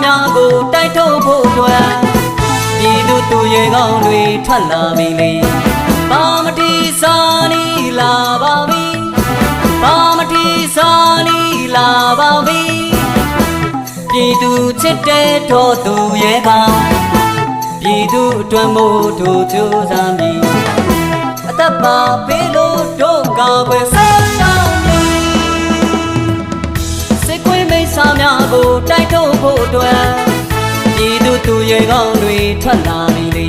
များကိုတိုက်ထုတ်ဖို့အတွက်ပြည်သူသူရဲကောင်းတွေထွက်လာပြီလေပါမတိစာနီလာပါပြီပါမတိစာနီလာပါပြီပြည်သူချစ်တဲ့တော်သူရဲကောင်းပြည်သူအတွက်မို့တို့ကြိုးစားမည်အသက်ပါပေးလို့တို့ကာကွယ်ဆက်ဆောင်မည်စစ်ခွေးမိတ်ဆာများကိုတိုက်ထုတ်ဖို့အတွက်ပြည်သူသူရဲကောင်းတွေထွက်လာပြီလေ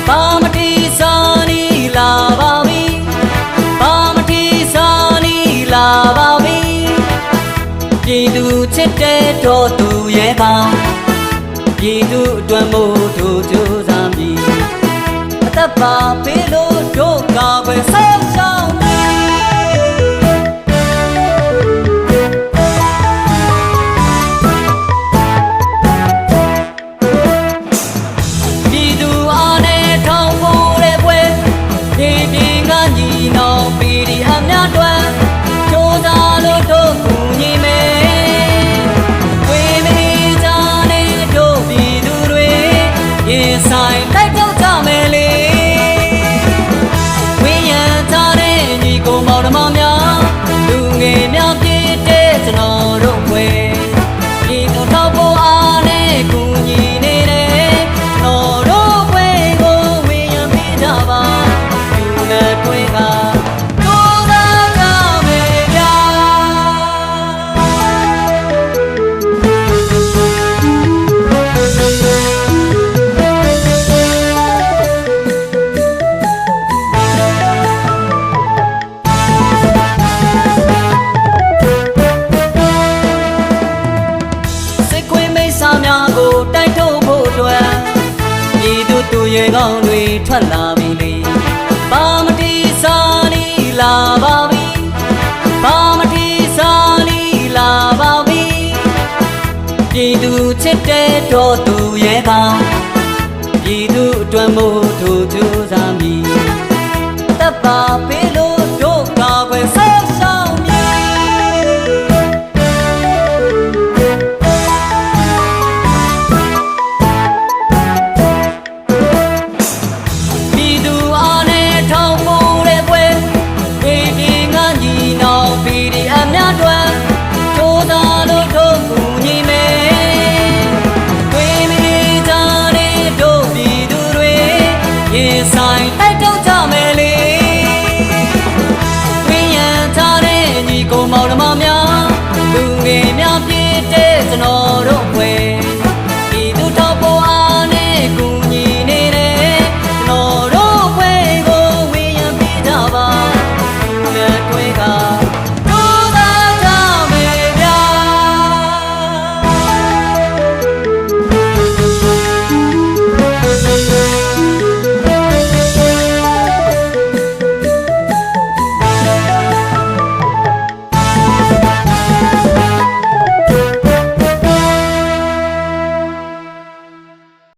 ပါမတိစာနီလာပါပြီပါမတိစာနီလာပါပြီပြည်သူချစ်တဲ့တော်သူရဲကောင်းပြည်သူအတွက်မို့တို့ကြိုးစားမည်အသက်ပါပေးလို့တို့ကာကွယ်ဆက်ဆောင်မည်ပြည်သူအားနဲ့ထောင်ဖို့တဲ့ပွဲဒီဒီကညီနောင်ပြည်ဒီအများတွင်ကြိုးစားလို့တို့ကူညီမယ်ရင်ဆိုင်တိုက်ထုတ်ကြမယ်လေဝင်းရံထားတဲ့ညီကိုမောင်နှမများလူငယ်များပြည့်တဲ့ကျွန်တော်တို့ွယ်ဒီတော့တော့ပေါ်အားနဲ့ကူညီနေတဲ့တော်တို့ွယ်ကိုဝင်းရံပြကြပါလူနဲ့တွေ့ကတို့သာကြမယ်ဗျာတိုက်ထုတ်ဖို့အတွက်ပြည်သူသူရဲကောင်းတွေထွက်လာပြီလေပါမတိစာနီလာပါပြီပါမတိစာနီလာပါပြီပြည်သူချစ်တဲ့တော်သူရဲကောင်းပြည်သူအတွက်မို့တို့ကြိုးစားမည်တပ်ပါပေးလို့တို့ကာကွယ်ဆက်ဆောင်မည်ဆိုင်တိုက်ထုတ်ကြမယ်လေဝင်းရံထားတဲ့ညီကိုမောင်နှမများလူငယ်များပြည့်တဲ့ကျွန်တော်